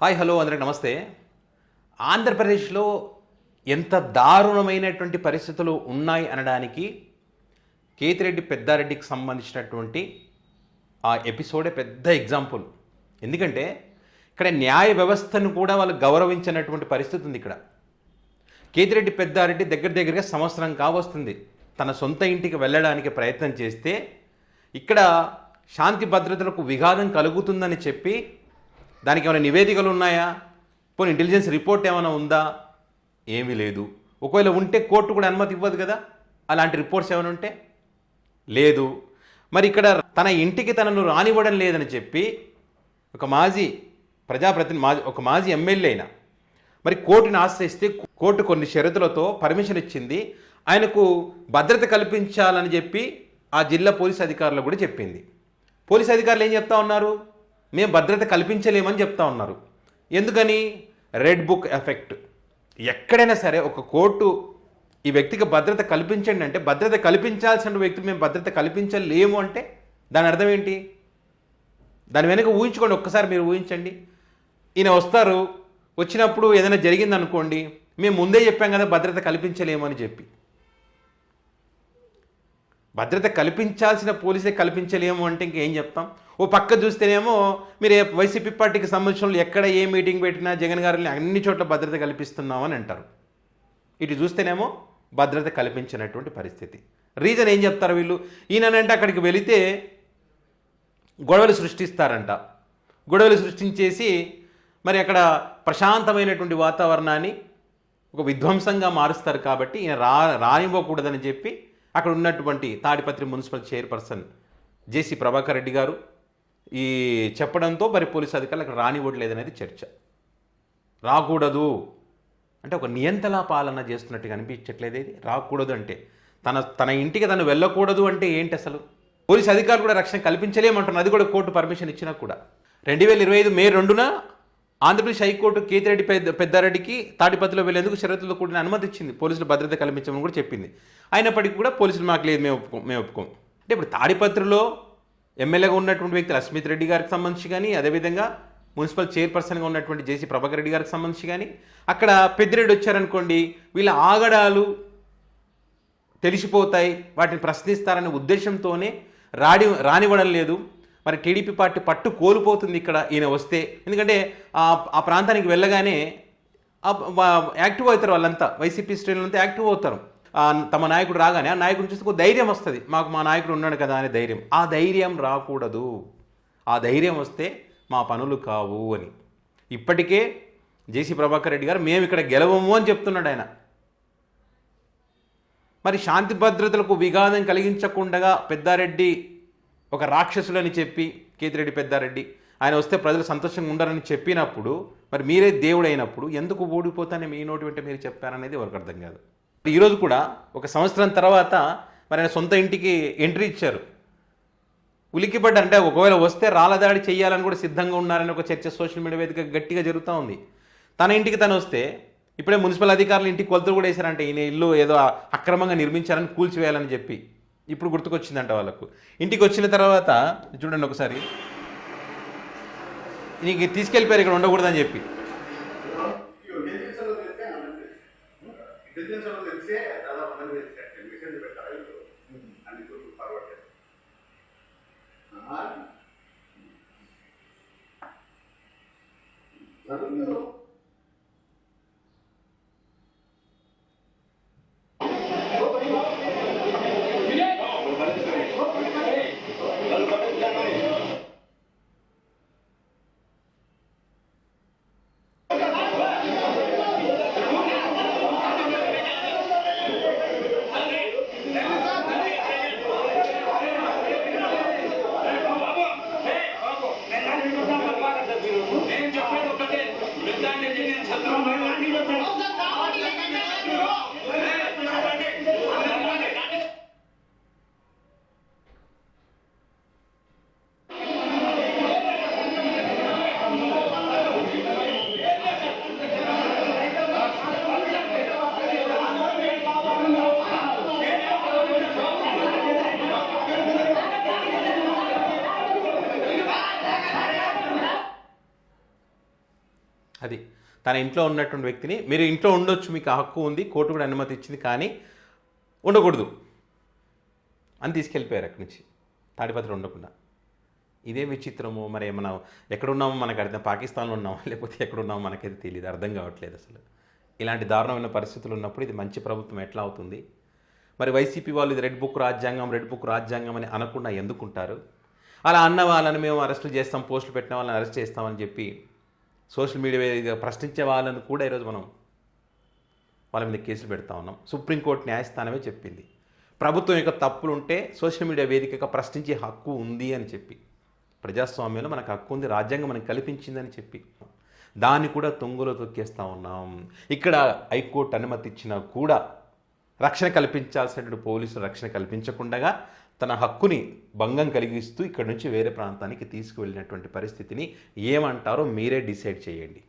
Hi hello అందరికి నమస్తే. ఆంధ్రప్రదేశ్లో ఎంత దారుణమైనటువంటి పరిస్థితులు ఉన్నాయి అనడానికి కేతిరెడ్డి పెద్దారెడ్డికి సంబంధించినటువంటి ఆ ఎపిసోడే పెద్ద ఎగ్జాంపుల్. ఎందుకంటే ఇక్కడ న్యాయ వ్యవస్థను కూడా వాళ్ళు గౌరవించినటువంటి పరిస్థితి ఉంది. ఇక్కడ కేతిరెడ్డి పెద్దారెడ్డి దగ్గరగా సంవత్సరం కావస్తుంది తన సొంత ఇంటికి వెళ్ళడానికి ప్రయత్నం చేస్తే ఇక్కడ శాంతి భద్రతలకు విఘాతం కలుగుతుందని చెప్పి దానికి ఏమైనా నివేదికలు ఉన్నాయా, పోనీ ఇంటెలిజెన్స్ రిపోర్ట్ ఏమైనా ఉందా? ఏమీ లేదు. ఒకవేళ ఉంటే కోర్టు కూడా అనుమతి ఇవ్వదు కదా, అలాంటి రిపోర్ట్స్ ఏమైనా ఉంటే లేదు. మరి ఇక్కడ తన ఇంటికి తనను రానివ్వడం లేదని చెప్పి ఒక మాజీ ఒక మాజీ ఎమ్మెల్యే అయినా మరి కోర్టుని ఆశ్రయిస్తే కోర్టు కొన్ని షరతులతో పర్మిషన్ ఇచ్చింది. ఆయనకు భద్రత కల్పించాలని చెప్పి ఆ జిల్లా పోలీస్ అధికారులు కూడా చెప్పింది. పోలీస్ అధికారులు ఏం చెప్తా ఉన్నారు? మేము భద్రత కల్పించలేమని చెప్తా ఉన్నారు. ఎందుకని? Red book effect. ఎక్కడైనా సరే ఒక కోర్టు ఈ వ్యక్తికి భద్రత కల్పించండి అంటే భద్రత కల్పించాల్సిన వ్యక్తికి మేము భద్రత కల్పించలేము అంటే దాని అర్థం ఏంటి? దాని వెనక ఊహించుకోండి, ఒక్కసారి మీరు ఊహించండి. ఈయన వస్తారు, వచ్చినప్పుడు ఏదైనా జరిగిందనుకోండి, మేము ముందే చెప్పాం కదా భద్రత కల్పించలేము అని చెప్పి. భద్రత కల్పించాల్సిన పోలీసే కల్పించలేము అంటే ఇంకేం చెప్తాం? ఓ పక్క చూస్తేనేమో మీరు వైసీపీ పార్టీకి సంబంధించిన ఎక్కడ ఏ మీటింగ్ పెట్టినా జగన్ గారిని అన్ని చోట్ల భద్రత కల్పిస్తున్నామని అంటారు. ఇటు చూస్తేనేమో భద్రత కల్పించినటువంటి పరిస్థితి. రీజన్ ఏం చెప్తారు వీళ్ళు? ఈయనంటే అక్కడికి వెళితే గొడవలు సృష్టిస్తారంట. గొడవలు సృష్టించేసి మరి అక్కడ ప్రశాంతమైనటువంటి వాతావరణాన్ని ఒక విధ్వంసంగా మారుస్తారు. కాబట్టి ఈయన రానివ్వకూడదని చెప్పి అక్కడ ఉన్నటువంటి తాడిపత్రి మున్సిపల్ చైర్పర్సన్ జేసీ ప్రభాకర్ రెడ్డి గారు ఈ చెప్పడంతో మరి పోలీసు అధికారులు అక్కడ రానివ్వట్లేదనేది చర్చ. రాకూడదు అంటే ఒక నియంతలా పాలన చేస్తున్నట్టుగా అనిపించట్లేదు. ఇది రాకూడదు అంటే తన ఇంటికి తను వెళ్ళకూడదు అంటే ఏంటి అసలు? పోలీసు అధికారులు కూడా రక్షణ కల్పించలేమంటున్నారు. అది కూడా కోర్టు పర్మిషన్ ఇచ్చినా కూడా 2025 మే 2న ఆంధ్రప్రదేశ్ హైకోర్టు కేతిరెడ్డి పెద్దారెడ్డికి తాడిపత్రిలో వెళ్లేందుకు షరతులతో కూడిన అనుమతి ఇచ్చింది. పోలీసులు భద్రత కల్పించమని కూడా చెప్పింది. అయినప్పటికీ కూడా పోలీసులు మాకు లేదు, మేము ఒప్పుకోం అంటే ఇప్పుడు తాడిపత్రిలో ఎమ్మెల్యేగా ఉన్నటువంటి వ్యక్తి లక్ష్మీత్ రెడ్డి గారికి సంబంధించి కానీ, అదేవిధంగా మున్సిపల్ చైర్పర్సన్గా ఉన్నటువంటి జేసీ ప్రభాకర్ రెడ్డి గారికి సంబంధించి కానీ, అక్కడ పెద్దిరెడ్డి వచ్చారనుకోండి, వీళ్ళ ఆగడాలు తెలిసిపోతాయి, వాటిని ప్రశ్నిస్తారనే ఉద్దేశంతోనే రానివ్వడం లేదు. మరి టీడీపీ పార్టీ పట్టు కోల్పోతుంది ఇక్కడ ఈయన వస్తే. ఎందుకంటే ఆ ప్రాంతానికి వెళ్ళగానే యాక్టివ్ అవుతారు వాళ్ళంతా, వైసీపీ శ్రేణులంతా యాక్టివ్ అవుతారు. తమ నాయకుడు రాగానే ఆ నాయకుడు చూస్తే ఒక ధైర్యం వస్తుంది, మాకు మా నాయకుడు ఉన్నాడు కదా అనే ధైర్యం. ఆ ధైర్యం రాకూడదు. ఆ ధైర్యం వస్తే మా పనులు కావు అని ఇప్పటికే జేసీ ప్రభాకర్ రెడ్డి గారు మేము ఇక్కడ గెలవము అని చెప్తున్నాడు ఆయన. మరి శాంతి భద్రతలకు విఘాతం కలిగించకుండా పెద్దారెడ్డి ఒక రాక్షసులని చెప్పి కేతిరెడ్డి పెద్దారెడ్డి ఆయన వస్తే ప్రజలు సంతోషంగా ఉండాలని చెప్పినప్పుడు మరి మీరే దేవుడు అయినప్పుడు ఎందుకు ఓడిపోతానే మీ నోటి వెంట మీరు చెప్పారనేది ఎవరికి అర్థం కాదు. ఈరోజు కూడా ఒక సంవత్సరం తర్వాత మరి ఆయన సొంత ఇంటికి ఎంట్రీ ఇచ్చారు. ఉలిక్కిపడ్డారు. అంటే ఒకవేళ వస్తే రాళ్ళదాడి చేయాలని కూడా సిద్ధంగా ఉన్నారని ఒక చర్చ సోషల్ మీడియా వేదిక గట్టిగా జరుగుతూ ఉంది. తన ఇంటికి తను వస్తే ఇప్పుడే మున్సిపల్ అధికారులు ఇంటికి కొలతలు కూడా వేశారంటే ఈయన ఇల్లు ఏదో అక్రమంగా నిర్మించారని కూల్చివేయాలని చెప్పి. ఇప్పుడు గుర్తుకొచ్చిందంట వాళ్ళకు. ఇంటికి వచ్చిన తర్వాత చూడండి ఒకసారి, నీకు తీసుకెళ్ళిపోయారు ఇక్కడ ఉండకూడదని చెప్పి. అది తన ఇంట్లో ఉన్నటువంటి వ్యక్తిని మీరు ఇంట్లో ఉండొచ్చు, మీకు ఆ హక్కు ఉంది, కోర్టు కూడా అనుమతి ఇచ్చింది, కానీ ఉండకూడదు అని తీసుకెళ్ళిపోయారు అక్కడి నుంచి, తాడిపత్రి ఉండకుండా. ఇదే విచిత్రము. మరి మనం ఎక్కడున్నామో మనకు అర్థం, పాకిస్తాన్లో ఉన్నామా లేకపోతే ఎక్కడున్నామో మనకైతే తెలియదు, అర్థం కావట్లేదు అసలు. ఇలాంటి దారుణమైన పరిస్థితులు ఉన్నప్పుడు ఇది మంచి ప్రభుత్వం ఎట్లా అవుతుంది? మరి వైసీపీ వాళ్ళు ఇది రెడ్ బుక్ రాజ్యాంగం అని అనకుండా ఎందుకుంటారు? అలా అన్న వాళ్ళని మేము అరెస్టులు చేస్తాం, పోస్టులు పెట్టిన వాళ్ళని అరెస్ట్ చేస్తామని చెప్పి సోషల్ మీడియా ప్రశ్నించే వాళ్ళని కూడా ఈరోజు మనం వాళ్ళ మీద కేసులు పెడతా ఉన్నాం. సుప్రీంకోర్టు న్యాయస్థానమే చెప్పింది ప్రభుత్వం యొక్క తప్పులు ఉంటే సోషల్ మీడియా వేదికగా ప్రశ్నించే హక్కు ఉంది అని చెప్పి. ప్రజాస్వామ్యంలో మనకు హక్కు ఉంది, రాజ్యాంగం మనకు కల్పించిందని చెప్పి దాన్ని కూడా తొంగలో తొక్కేస్తూ ఉన్నాం. ఇక్కడ హైకోర్టు అనుమతి ఇచ్చినా కూడా రక్షణ కల్పించాల్సినటువంటి పోలీసులు రక్షణ కల్పించకుండా తన హక్కుని భంగం కలిగిస్తూ ఇక్కడ నుంచి వేరే ప్రాంతానికి తీసుకువెళ్ళినటువంటి పరిస్థితిని ఏమంటారో మీరే డిసైడ్ చేయండి.